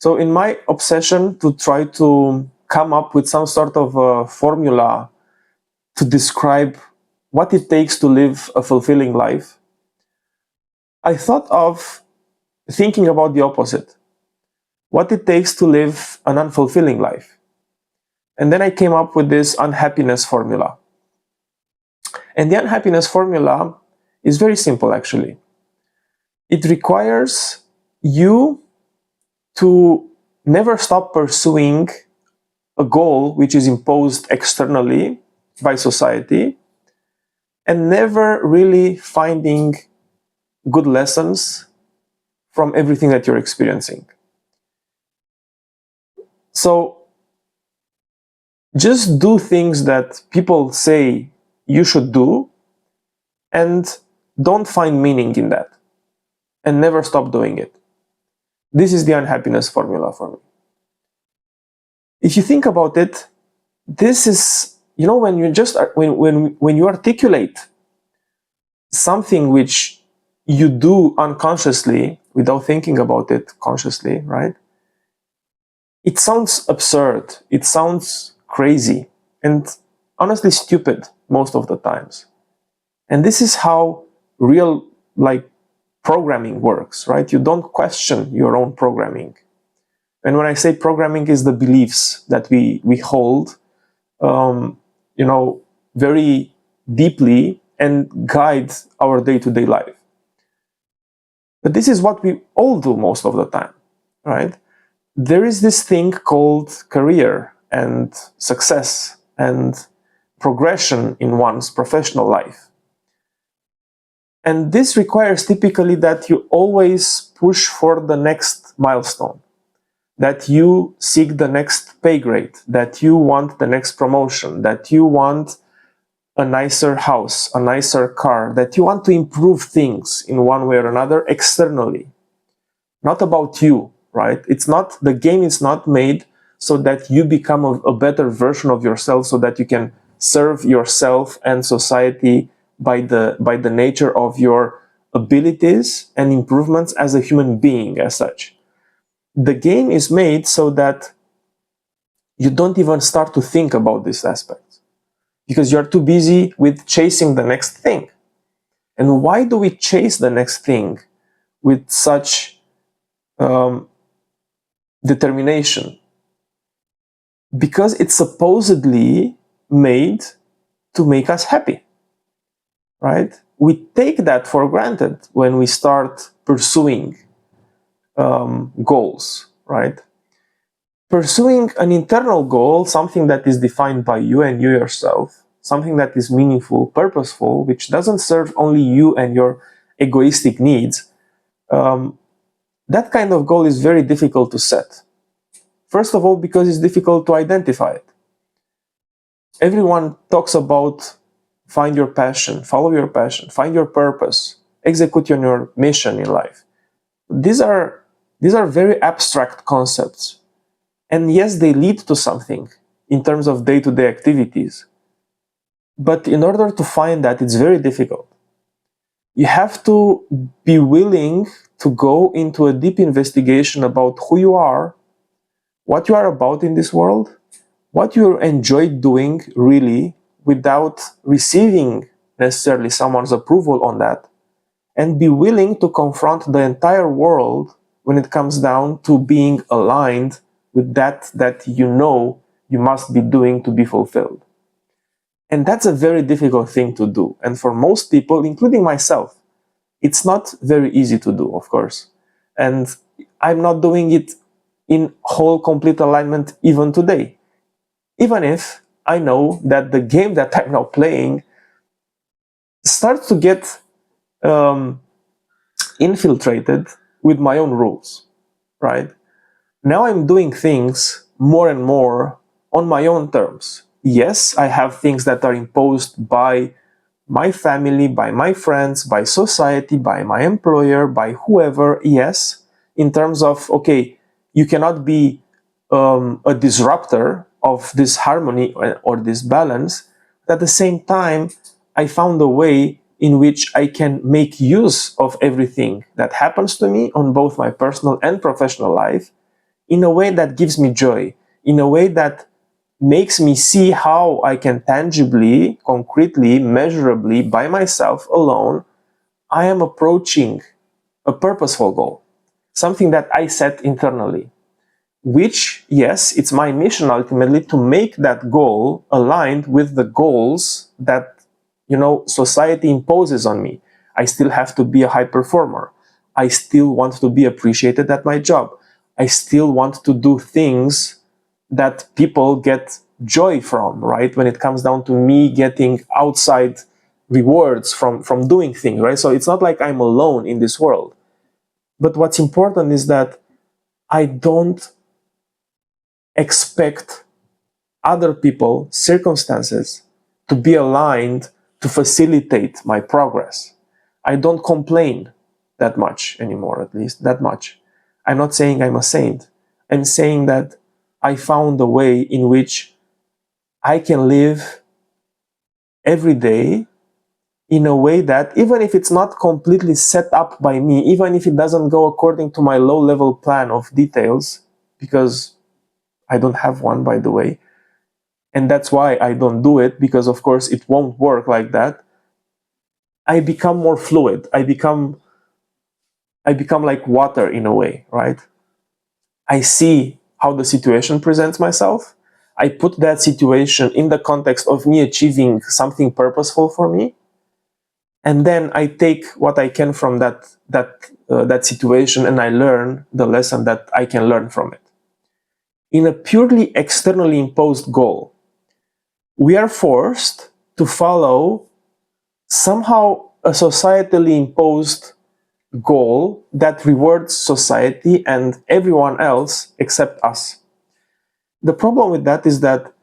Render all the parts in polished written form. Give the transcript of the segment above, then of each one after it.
So in my obsession to try to come up with some sort of a formula to describe what it takes to live a fulfilling life, I thought of thinking about the opposite. What it takes to live an unfulfilling life. And then I came up with this unhappiness formula. And the unhappiness formula is very simple, actually. It requires you to never stop pursuing a goal which is imposed externally by society, and never really finding good lessons from everything that you're experiencing. So just do things that people say you should do, and don't find meaning in that, and never stop doing it. This is the unhappiness formula for me. If you think about it, this is, when you just when you articulate something which you do unconsciously without thinking about it consciously, right? It sounds absurd, it sounds crazy, and honestly stupid most of the times. And this is how real programming works, right? You don't question your own programming. And when I say programming, is the beliefs that we hold, very deeply and guide our day-to-day life. But this is what we all do most of the time, right? There is this thing called career and success and progression in one's professional life. And this requires typically that you always push for the next milestone, that you seek the next pay grade, that you want the next promotion, that you want a nicer house, a nicer car, that you want to improve things in one way or another externally. Not about you, right? The game is not made so that you become a better version of yourself, so that you can serve yourself and society by the nature of your abilities and improvements as a human being as such. The game is made so that you don't even start to think about this aspect, because you're too busy with chasing the next thing. And why do we chase the next thing with such determination? Because it's supposedly made to make us happy, right? We take that for granted when we start pursuing goals, right? Pursuing an internal goal, something that is defined by you and you yourself, something that is meaningful, purposeful, which doesn't serve only you and your egoistic needs, that kind of goal is very difficult to set. First of all, because it's difficult to identify it. Everyone talks about find your passion, follow your passion, find your purpose, execute on your mission in life. These are very abstract concepts. And yes, they lead to something in terms of day-to-day activities. But in order to find that, it's very difficult. You have to be willing to go into a deep investigation about who you are, what you are about in this world, what you enjoy doing really without receiving necessarily someone's approval on that, and be willing to confront the entire world when it comes down to being aligned with that you must be doing to be fulfilled. And that's a very difficult thing to do. And for most people, including myself, it's not very easy to do, of course. And I'm not doing it in whole, complete alignment even today. Even if I know that the game that I'm now playing starts to get infiltrated with my own rules, right? Now I'm doing things more and more on my own terms. Yes, I have things that are imposed by my family, by my friends, by society, by my employer, by whoever, yes, in terms of, okay, you cannot be a disruptor of this harmony or this balance. At the same time, I found a way in which I can make use of everything that happens to me on both my personal and professional life in a way that gives me joy, in a way that makes me see how I can tangibly, concretely, measurably, by myself alone, I am approaching a purposeful goal, something that I set internally, which, yes, it's my mission ultimately to make that goal aligned with the goals that, society imposes on me. I still have to be a high performer. I still want to be appreciated at my job. I still want to do things that people get joy from, right? When it comes down to me getting outside rewards from doing things, right? So it's not like I'm alone in this world. But what's important is that I don't expect other people, circumstances, to be aligned to facilitate my progress. I don't complain that much anymore, at least that much. I'm not saying I'm a saint. I'm saying that I found a way in which I can live every day in a way that, even if it's not completely set up by me, even if it doesn't go according to my low-level plan of details, because I don't have one, by the way, and that's why I don't do it, because of course it won't work like that. I become more fluid. I become like water in a way, right? I see how the situation presents myself. I put that situation in the context of me achieving something purposeful for me, and then I take what I can from that situation, and I learn the lesson that I can learn from it. In a purely externally imposed goal, we are forced to follow somehow a societally imposed goal that rewards society and everyone else except us. The problem with that is that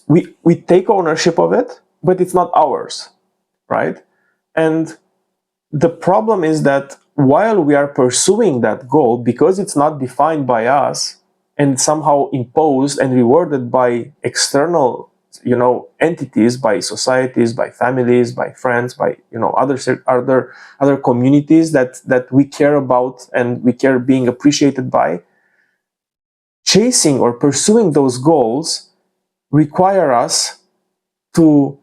we take ownership of it, but it's not ours, right? And the problem is that while we are pursuing that goal, because it's not defined by us and somehow imposed and rewarded by external, entities, by societies, by families, by friends, by, other communities that we care about and we care being appreciated by, chasing or pursuing those goals require us to,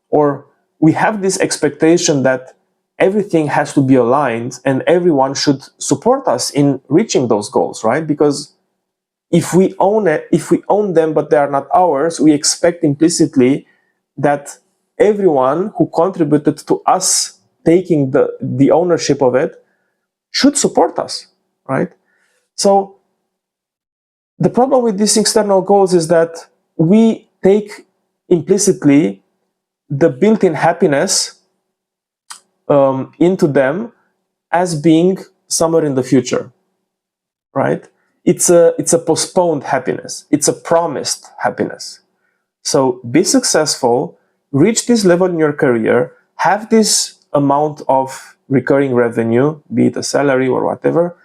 or we have this expectation that everything has to be aligned and everyone should support us in reaching those goals, right? Because if we own it, if we own them but they are not ours, we expect implicitly that everyone who contributed to us taking the ownership of it should support us, right? So the problem with these external goals is that we take implicitly the built-in happiness into them as being somewhere in the future, right? It's a postponed happiness. It's a promised happiness. So be successful, reach this level in your career, have this amount of recurring revenue, be it a salary or whatever,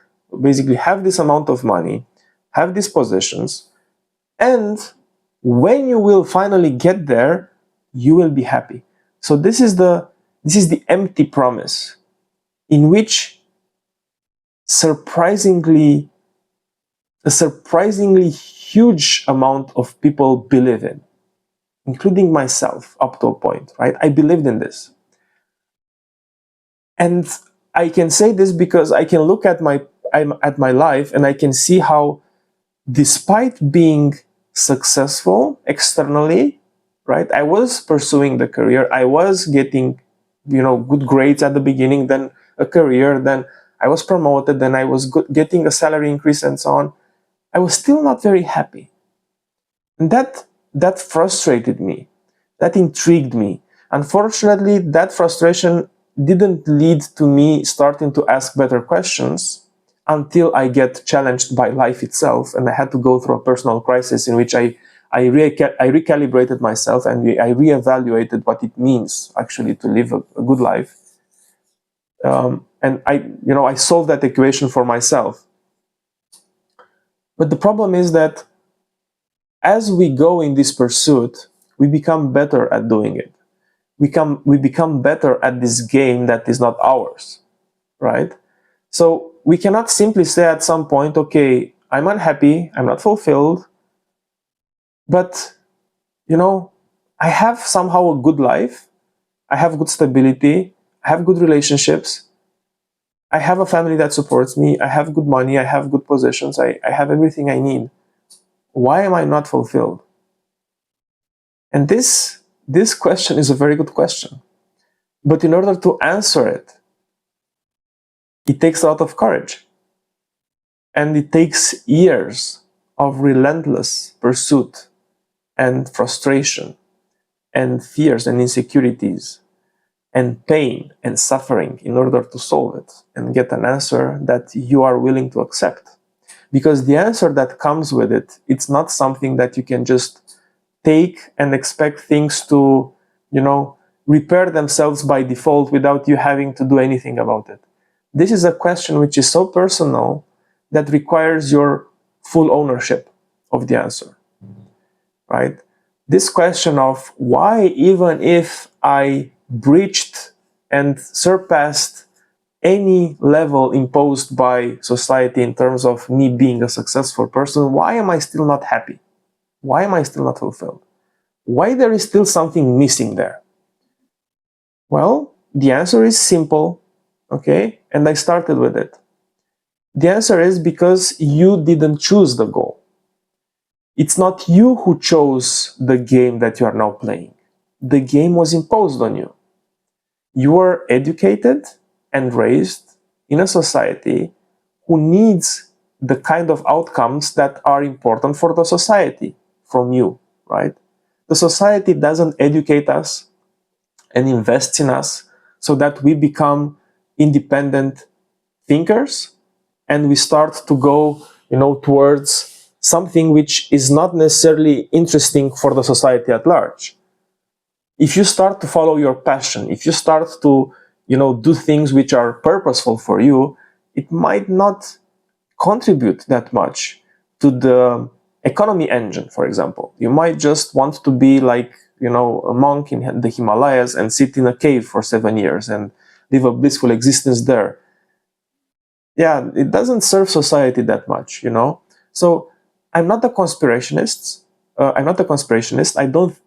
basically have this amount of money, have these positions, and when you will finally get there, you will be happy. So this is the empty promise in which a surprisingly huge amount of people believe in, including myself up to a point, right? I believed in this. And I can say this because I can look at my life and I can see how, despite being successful externally, right? I was pursuing the career. I was getting, good grades at the beginning, then a career, then I was promoted, then I was getting a salary increase and so on. I was still not very happy. And that frustrated me. That intrigued me. Unfortunately, that frustration didn't lead to me starting to ask better questions until I get challenged by life itself, and I had to go through a personal crisis in which I recalibrated myself and I reevaluated what it means actually to live a good life. And I solved that equation for myself. But the problem is that as we go in this pursuit, we become better at doing it. We become better at this game that is not ours, right? So we cannot simply say at some point, okay, I'm unhappy, I'm not fulfilled, but, I have somehow a good life, I have good stability, I have good relationships, I have a family that supports me, I have good money, I have good possessions, I have everything I need. Why am I not fulfilled? And this question is a very good question. But in order to answer it, it takes a lot of courage. And it takes years of relentless pursuit and frustration and fears and insecurities and pain and suffering in order to solve it and get an answer that you are willing to accept. Because the answer that comes with it, it's not something that you can just take and expect things to, repair themselves by default without you having to do anything about it. This is a question which is so personal that requires your full ownership of the answer, right? This question of why, even if I breached and surpassed any level imposed by society in terms of me being a successful person, why am I still not happy? Why am I still not fulfilled? Why there is still something missing there? Well, the answer is simple, okay? And I started with it. The answer is because you didn't choose the goal. It's not you who chose the game that you are now playing. The game was imposed on you. You were educated and raised in a society who needs the kind of outcomes that are important for the society from you, right? The society doesn't educate us and invests in us so that we become independent thinkers and we start to go, towards something which is not necessarily interesting for the society at large. If you start to follow your passion, if you start to, do things which are purposeful for you, it might not contribute that much to the economy engine, for example. You might just want to be like, a monk in the Himalayas and sit in a cave for 7 years and live a blissful existence there. Yeah, it doesn't serve society that much, So I'm not a conspirationist. I'm not a conspirationist.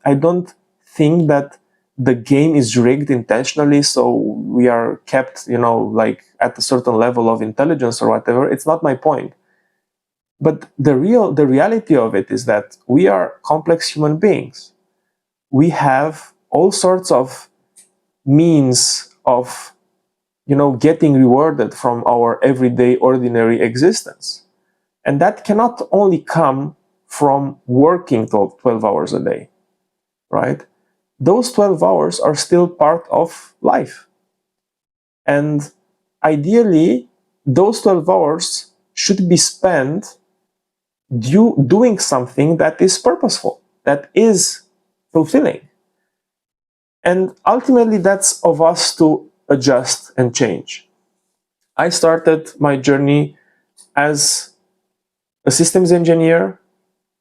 I don't think that the game is rigged intentionally, so we are kept, like at a certain level of intelligence or whatever. It's not my point. But the reality of it is that we are complex human beings. We have all sorts of means of, getting rewarded from our everyday ordinary existence. And that cannot only come from working 12 hours a day, right? Those 12 hours are still part of life. And ideally, those 12 hours should be spent doing something that is purposeful, that is fulfilling. And ultimately, that's of us to adjust and change. I started my journey as a systems engineer.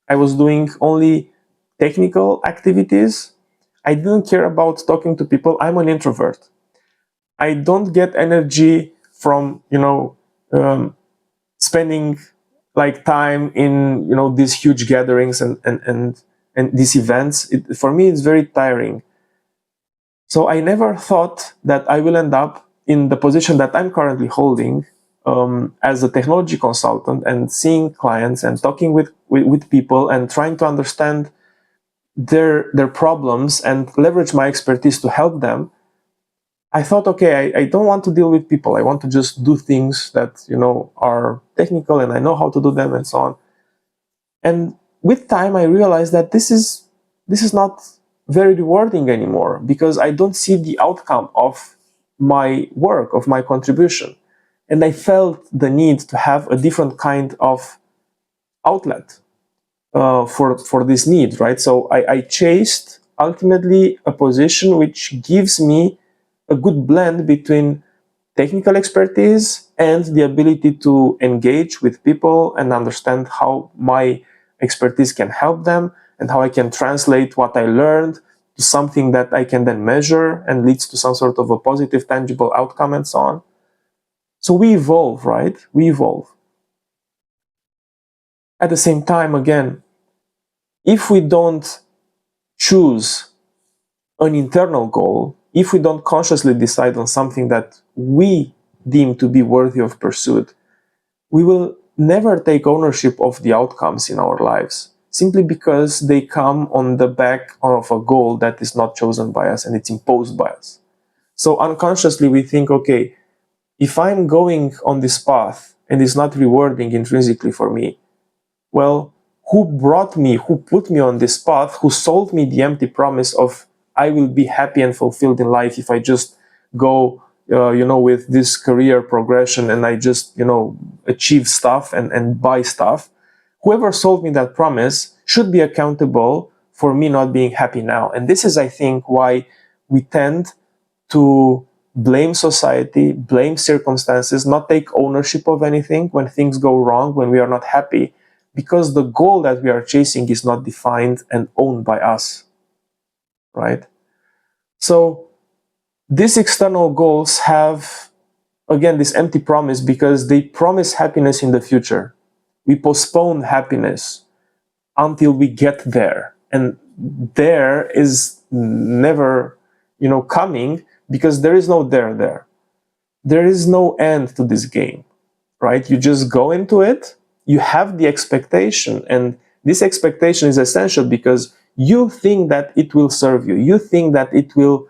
I was doing only technical activities. I didn't care about talking to people. I'm an introvert. I don't get energy from, spending like time in, these huge gatherings and these events. For me, it's very tiring. So I never thought that I will end up in the position that I'm currently holding, as a technology consultant and seeing clients and talking with people and trying to understand their problems and leverage my expertise to help them. I thought, okay, I don't want to deal with people. I want to just do things that, are technical and I know how to do them and so on. And with time, I realized that this is not very rewarding anymore because I don't see the outcome of my work, of my contribution. And I felt the need to have a different kind of outlet for this need, right? So I chased ultimately a position which gives me a good blend between technical expertise and the ability to engage with people and understand how my expertise can help them and how I can translate what I learned to something that I can then measure and leads to some sort of a positive, tangible outcome and so on. So we evolve, right? We evolve. At the same time, again, if we don't choose an internal goal, if we don't consciously decide on something that we deem to be worthy of pursuit, we will never take ownership of the outcomes in our lives, simply because they come on the back of a goal that is not chosen by us and it's imposed by us. So unconsciously we think, okay, if I'm going on this path and it's not rewarding intrinsically for me, well, who brought me, who put me on this path, who sold me the empty promise of I will be happy and fulfilled in life if I just go, with this career progression and I just, achieve stuff and buy stuff. Whoever sold me that promise should be accountable for me not being happy now. And this is, I think, why we tend to blame society, blame circumstances, not take ownership of anything when things go wrong, when we are not happy, because the goal that we are chasing is not defined and owned by us, right? So these external goals have, again, this empty promise because they promise happiness in the future. We postpone happiness until we get there. And there is never, coming, because there is no there. There is no end to this game, right? You just go into it, you have the expectation, and this expectation is essential because you think that it will serve you. You think that it will,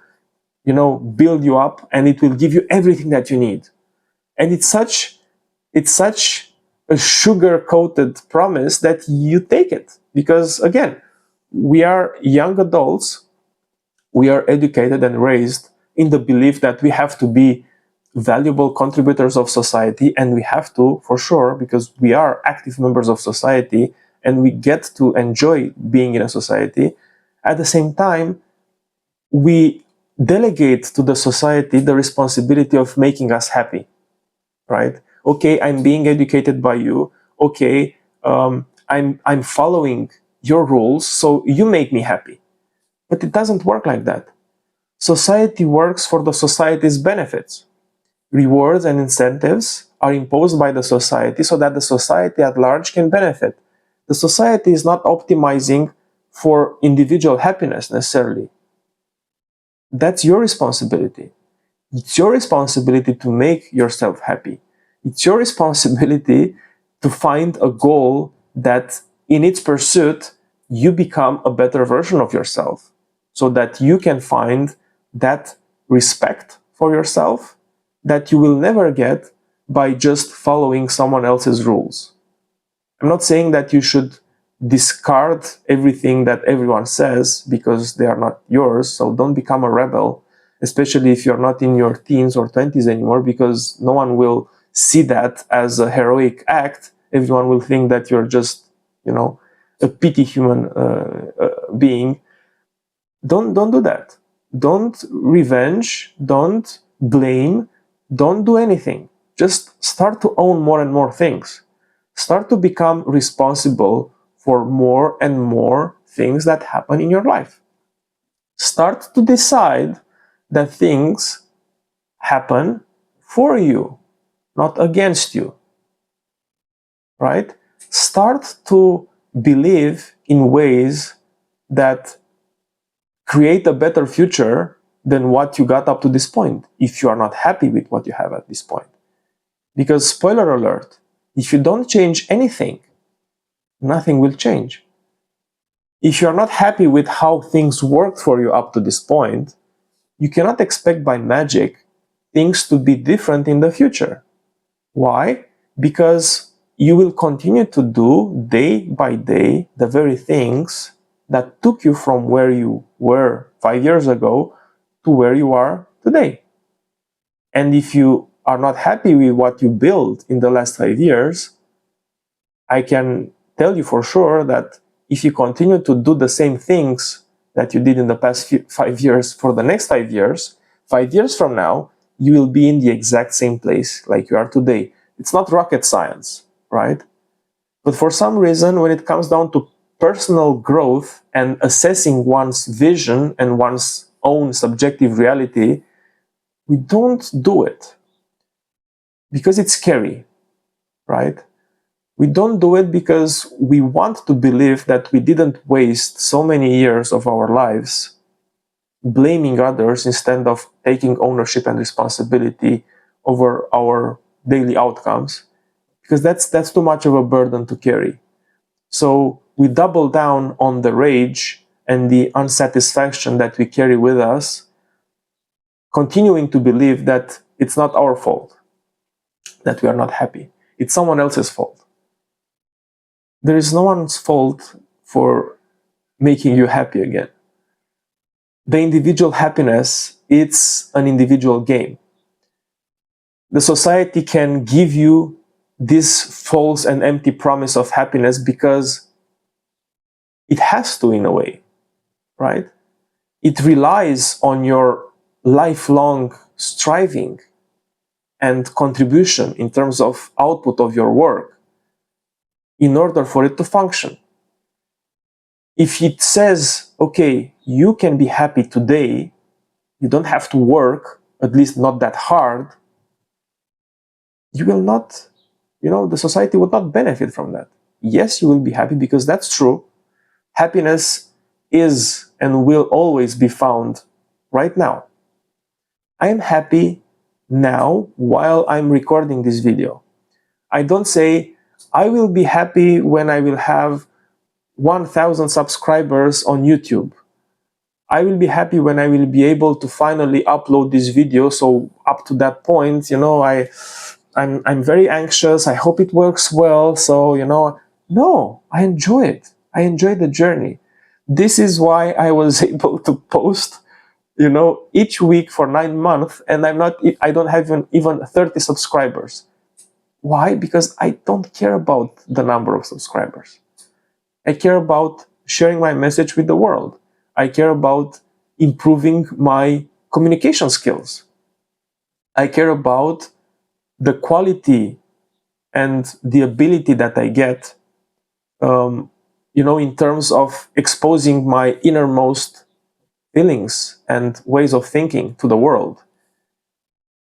build you up and it will give you everything that you need. And it's such a sugar-coated promise that you take it. Because again, we are young adults, we are educated and raised in the belief that we have to be valuable contributors of society, and we have to, for sure, because we are active members of society and we get to enjoy being in a society. At the same time, we delegate to the society the responsibility of making us happy, right? Okay, I'm being educated by you. Okay, I'm following your rules, so you make me happy. But it doesn't work like that. Society works for the society's benefits. Rewards and incentives are imposed by the society so that the society at large can benefit. The society is not optimizing for individual happiness necessarily. That's your responsibility. It's your responsibility to make yourself happy. It's your responsibility to find a goal that in its pursuit, you become a better version of yourself so that you can find that respect for yourself that you will never get by just following someone else's rules. I'm not saying that you should discard everything that everyone says because they are not yours, so don't become a rebel, especially if you're not in your teens or 20s anymore, because no one will see that as a heroic act. Everyone will think that you're just, a pity human being. Don't do that. Don't revenge, don't blame, don't do anything. Just start to own more and more things. Start to become responsible for more and more things that happen in your life. Start to decide that things happen for you, not against you. Right? Start to believe in ways that create a better future than what you got up to this point, if you are not happy with what you have at this point. Because, spoiler alert, if you don't change anything, nothing will change. If you are not happy with how things worked for you up to this point, you cannot expect by magic things to be different in the future. Why? Because you will continue to do day by day the very things that took you from where you were 5 years ago to where you are today. And if you are not happy with what you built in the last 5 years, I can tell you for sure that if you continue to do the same things that you did in the past 5 years for the next 5 years, 5 years from now, you will be in the exact same place like you are today. It's not rocket science, right? But for some reason, when it comes down to personal growth and assessing one's vision and one's own subjective reality, we don't do it because it's scary, right? We don't do it because we want to believe that we didn't waste so many years of our lives blaming others instead of taking ownership and responsibility over our daily outcomes, because that's too much of a burden to carry. So we double down on the rage and the unsatisfaction that we carry with us, continuing to believe that it's not our fault that we are not happy. It's someone else's fault. There is no one's fault for making you happy again. The individual happiness, it's an individual game. The society can give you this false and empty promise of happiness because it has to, in a way, right? It relies on your lifelong striving and contribution in terms of output of your work in order for it to function. If it says, okay, you can be happy today, you don't have to work, at least not that hard, you will not, the society will not benefit from that. Yes, you will be happy because that's true. Happiness is and will always be found right now. I am happy now while I'm recording this video. I don't say, I will be happy when I will have 1,000 subscribers on YouTube. I will be happy when I will be able to finally upload this video. So up to that point, I'm very anxious. I hope it works well. So, no, I enjoy it. I enjoy the journey. This is why I was able to post, each week for 9 months, and I don't have even 30 subscribers. Why? Because I don't care about the number of subscribers. I care about sharing my message with the world. I care about improving my communication skills. I care about the quality and the ability that I get, in terms of exposing my innermost feelings and ways of thinking to the world.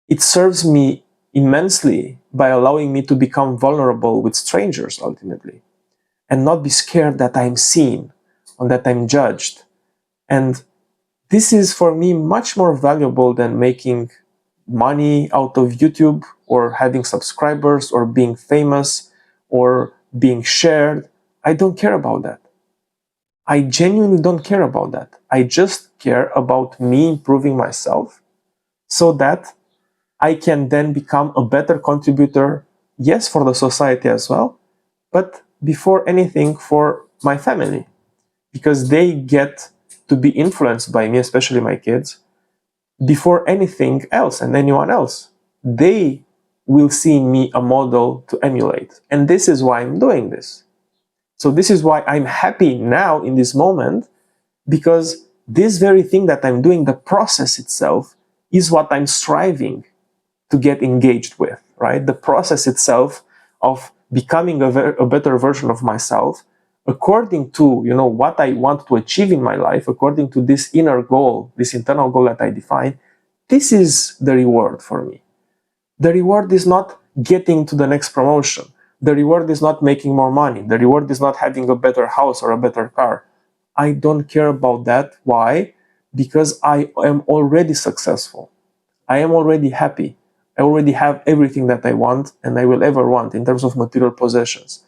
It serves me immensely by allowing me to become vulnerable with strangers ultimately, and not be scared that I'm seen or that I'm judged. And this is for me much more valuable than making money out of YouTube or having subscribers or being famous or being shared. I don't care about that. I genuinely don't care about that. I just care about me improving myself so that I can then become a better contributor, yes, for the society as well, but before anything for my family, because they get to be influenced by me, especially my kids, before anything else and anyone else. They will see in me a model to emulate. And this is why I'm doing this. So this is why I'm happy now in this moment, because this very thing that I'm doing, the process itself, is what I'm striving to get engaged with, right? The process itself of becoming a better version of myself, according to, what I want to achieve in my life, according to this inner goal, this internal goal that I define, this is the reward for me. The reward is not getting to the next promotion. The reward is not making more money. The reward is not having a better house or a better car. I don't care about that. Why? Because I am already successful. I am already happy. I already have everything that I want and I will ever want in terms of material possessions.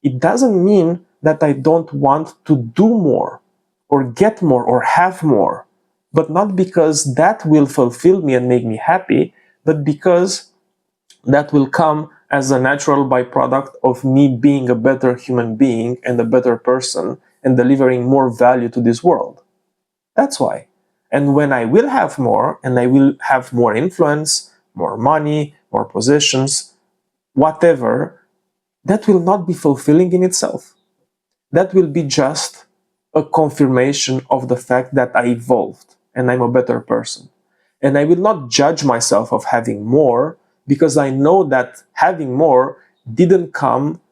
It doesn't mean that I don't want to do more or get more or have more, but not because that will fulfill me and make me happy, but because that will come as a natural byproduct of me being a better human being and a better person and delivering more value to this world. That's why. And when I will have more and I will have more influence, more money, more possessions, whatever, that will not be fulfilling in itself. That will be just a confirmation of the fact that I evolved and I'm a better person. And I will not judge myself of having more, because I know that having more didn't come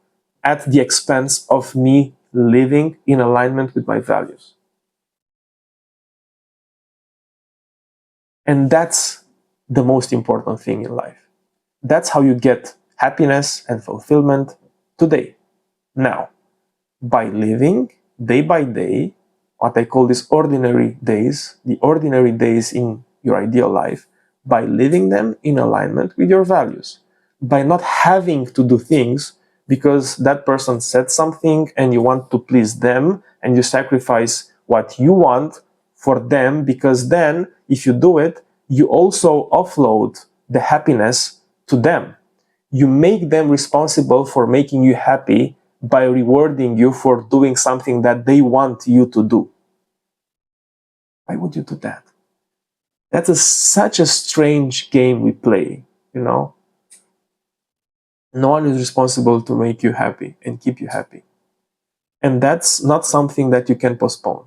at the expense of me living in alignment with my values. And that's the most important thing in life. That's how you get happiness and fulfillment. today, now, by living day by day, what I call these ordinary days, the ordinary days in your ideal life, by living them in alignment with your values, by not having to do things because that person said something and you want to please them and you sacrifice what you want for them, because then if you do it, you also offload the happiness to them. You make them responsible for making you happy by rewarding you for doing something that they want you to do. Why would you do that? That's such a strange game we play, you know? No one is responsible to make you happy and keep you happy. And that's not something that you can postpone.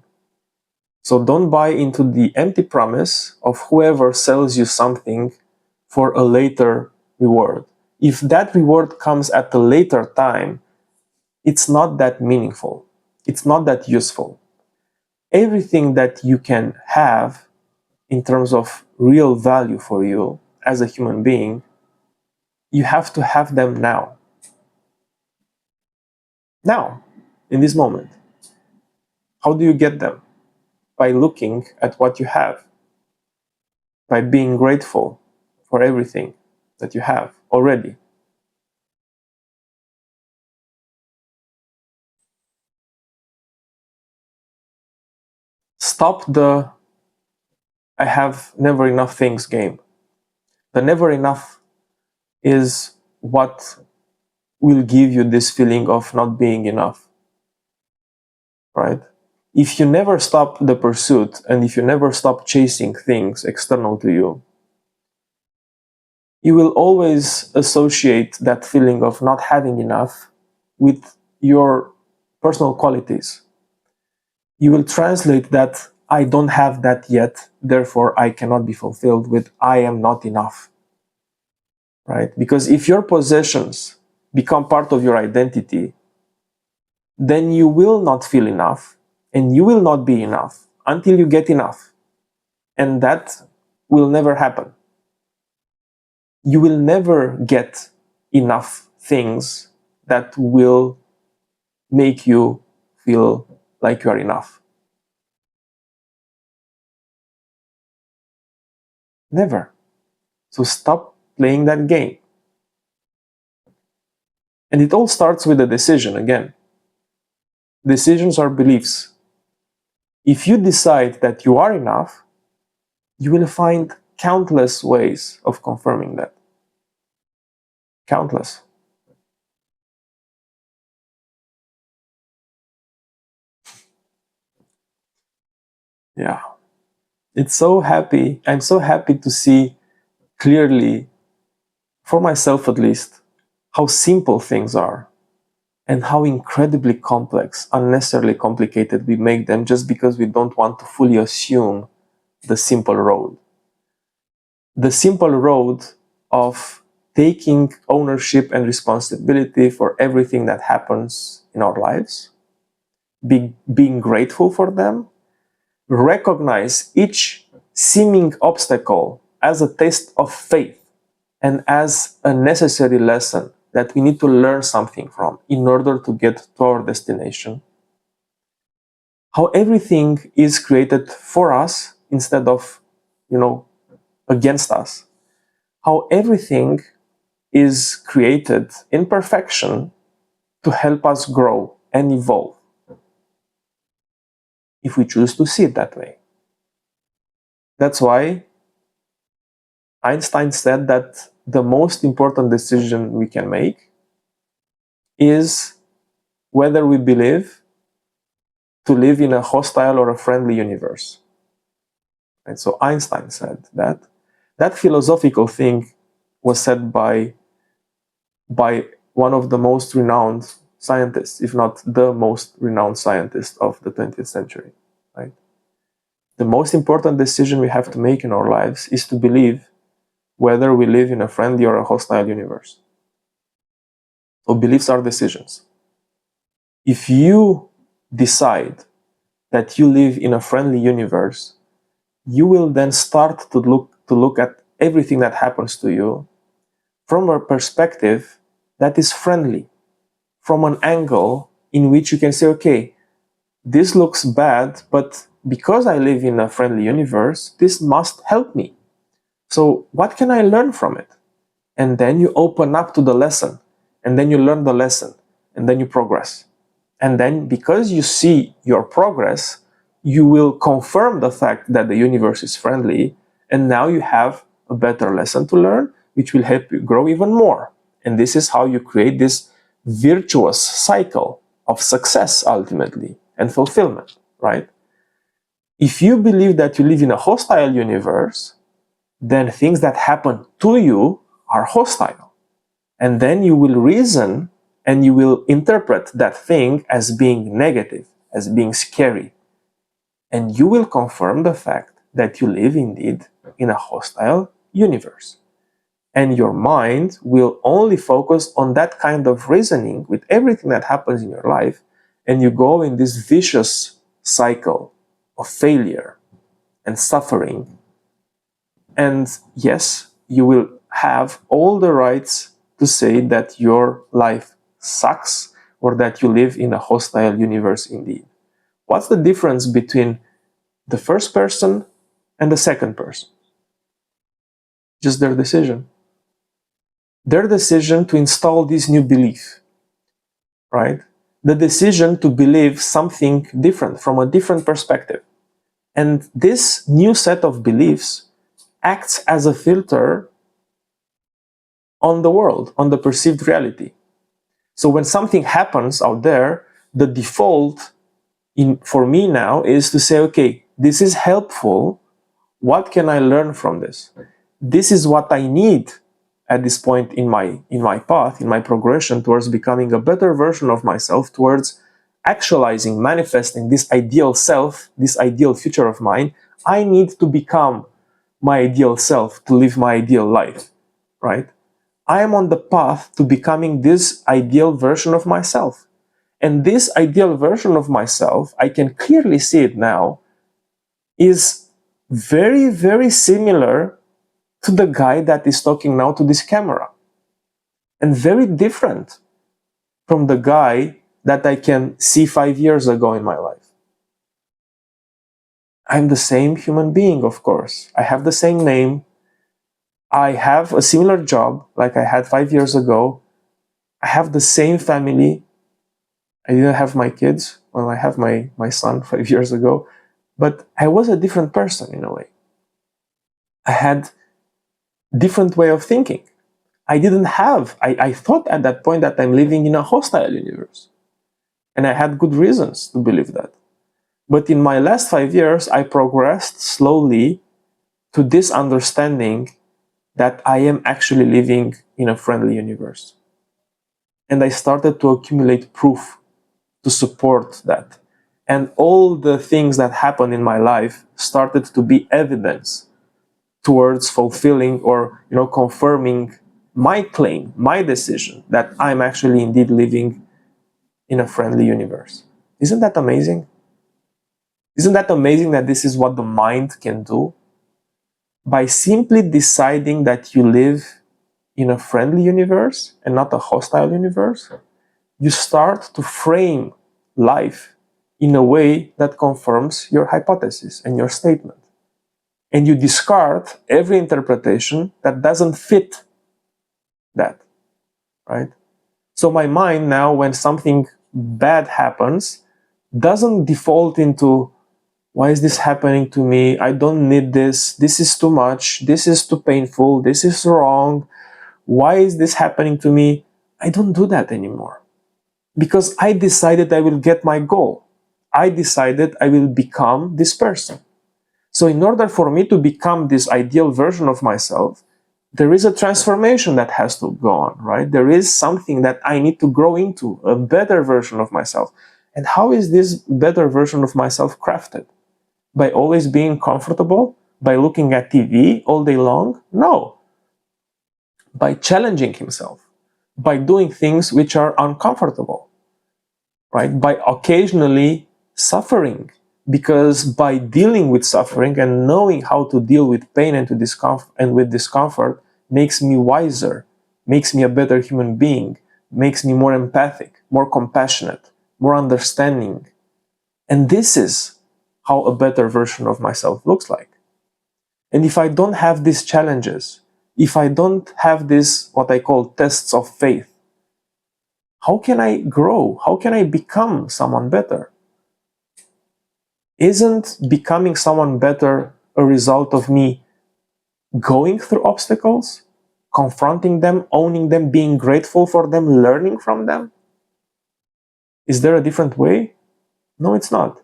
So don't buy into the empty promise of whoever sells you something for a later reward. If that reward comes at a later time, it's not that meaningful. It's not that useful. Everything that you can have in terms of real value for you as a human being, you have to have them now. Now, in this moment. How do you get them? By looking at what you have, by being grateful for everything that you have already. Stop the I have never enough things game. The never enough is what will give you this feeling of not being enough, right? If you never stop the pursuit and if you never stop chasing things external to you, you will always associate that feeling of not having enough with your personal qualities. You will translate that I don't have that yet, therefore I cannot be fulfilled with I am not enough, right? Because if your possessions become part of your identity, then you will not feel enough and you will not be enough until you get enough. And that will never happen. You will never get enough things that will make you feel like you are enough. Never. So stop playing that game. And it all starts with a decision again. Decisions are beliefs. If you decide that you are enough, you will find countless ways of confirming that. Countless. Yeah. I'm so happy to see clearly, for myself at least, how simple things are and how incredibly complex, unnecessarily complicated we make them just because we don't want to fully assume the simple road. The simple road of taking ownership and responsibility for everything that happens in our lives, being grateful for them, recognize each seeming obstacle as a test of faith and as a necessary lesson that we need to learn something from in order to get to our destination. How everything is created for us instead of, against us. How everything is created in perfection to help us grow and evolve, if we choose to see it that way. That's why Einstein said that the most important decision we can make is whether we believe to live in a hostile or a friendly universe. And so Einstein said that. That philosophical thing was said by one of the most renowned scientists, if not the most renowned scientist of the 20th century, right? The most important decision we have to make in our lives is to believe whether we live in a friendly or a hostile universe. So beliefs are decisions. If you decide that you live in a friendly universe, you will then start to look at everything that happens to you from a perspective that is friendly, from an angle in which you can say, okay, this looks bad, but because I live in a friendly universe, this must help me. So what can I learn from it? And then you open up to the lesson, and then you learn the lesson, and then you progress. And then because you see your progress, you will confirm the fact that the universe is friendly, and now you have a better lesson to learn, which will help you grow even more. And this is how you create this virtuous cycle of success ultimately and fulfillment, right? If you believe that you live in a hostile universe, then things that happen to you are hostile. And then you will reason and you will interpret that thing as being negative, as being scary. And you will confirm the fact that you live indeed in a hostile universe. And your mind will only focus on that kind of reasoning with everything that happens in your life, and you go in this vicious cycle of failure and suffering. And yes, you will have all the rights to say that your life sucks or that you live in a hostile universe indeed. What's the difference between the first person and the second person? Just their decision. Their decision to install this new belief, right? The decision to believe something different from a different perspective. And this new set of beliefs acts as a filter on the world, on the perceived reality. So when something happens out there, the default for me now is to say, okay, this is helpful. What can I learn from this? This is what I need at this point in my path, in my progression towards becoming a better version of myself, towards actualizing, manifesting this ideal self, this ideal future of mine. I need to become my ideal self to live my ideal life, right? I am on the path to becoming this ideal version of myself. And this ideal version of myself, I can clearly see it now, is very, very similar to the guy that is talking now to this camera. And very different from the guy that I can see 5 years ago in my life. I'm the same human being, of course. I have the same name. I have a similar job like I had 5 years ago. I have the same family. I didn't have my kids. Well, I have my son 5 years ago. But I was a different person in a way. I had different way of thinking. I thought at that point that I'm living in a hostile universe. And I had good reasons to believe that. But in my last 5 years, I progressed slowly to this understanding that I am actually living in a friendly universe. And I started to accumulate proof to support that. And all the things that happened in my life started to be evidence towards fulfilling or confirming my claim, my decision that I'm actually indeed living in a friendly universe. Isn't that amazing? Isn't that amazing that this is what the mind can do? By simply deciding that you live in a friendly universe and not a hostile universe, you start to frame life in a way that confirms your hypothesis and your statement. And you discard every interpretation that doesn't fit that, right? So my mind now, when something bad happens, doesn't default into, why is this happening to me? I don't need this. This is too much. This is too painful. This is wrong. Why is this happening to me? I don't do that anymore. Because I decided I will get my goal. I decided I will become this person. So in order for me to become this ideal version of myself, there is a transformation that has to go on, right? There is something that I need to grow into, a better version of myself. And how is this better version of myself crafted? By always being comfortable? By looking at TV all day long? No. By challenging himself. By doing things which are uncomfortable, right? By occasionally suffering. Because by dealing with suffering and knowing how to deal with pain and with discomfort makes me wiser, makes me a better human being, makes me more empathic. more compassionate, more understanding. And this is how a better version of myself looks like. And if I don't have these challenges, if I don't have this, what I call tests of faith, how can I grow? How can I become someone better? Isn't becoming someone better a result of me going through obstacles, confronting them, owning them, being grateful for them, learning from them? Is there a different way? No, it's not.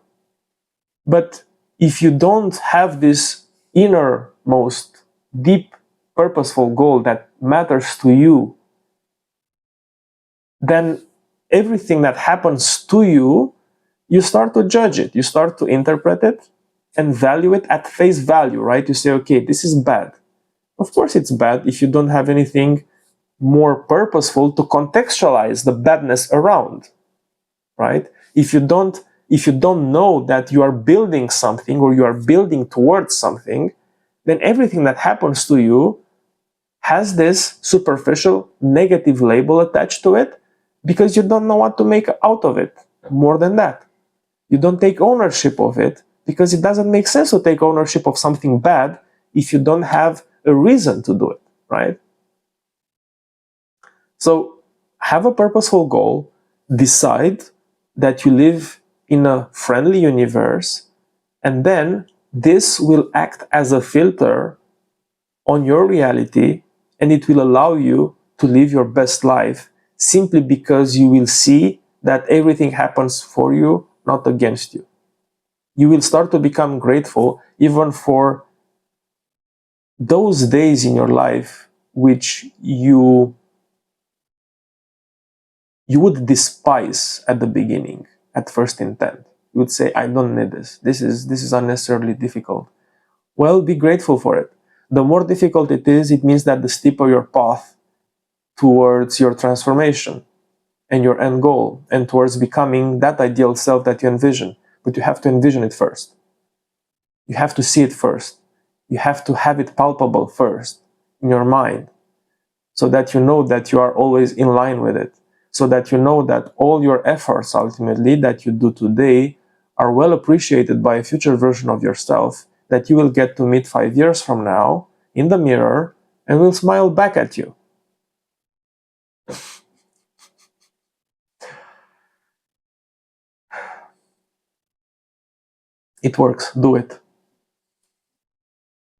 But if you don't have this innermost, deep, purposeful goal that matters to you, then everything that happens to you, you start to judge it, you start to interpret it and value it at face value, right? You say, okay, this is bad. Of course it's bad if you don't have anything more purposeful to contextualize the badness around, right? If you don't know that you are building something or you are building towards something, then everything that happens to you has this superficial negative label attached to it because you don't know what to make out of it. More than that, you don't take ownership of it because it doesn't make sense to take ownership of something bad if you don't have a reason to do it, right? So have a purposeful goal, decide that you live in a friendly universe, and then this will act as a filter on your reality, and it will allow you to live your best life simply because you will see that everything happens for you, not against you. You will start to become grateful even for those days in your life which you would despise at the beginning, at first intent. You would say, I don't need this. This is unnecessarily difficult. Well, be grateful for it. The more difficult it is, it means that the steeper your path towards your transformation and your end goal and towards becoming that ideal self that you envision. But you have to envision it first. You have to see it first. You have to have it palpable first in your mind so that you know that you are always in line with it. So that you know that all your efforts ultimately that you do today are well appreciated by a future version of yourself that you will get to meet 5 years from now in the mirror and will smile back at you. It works. Do it.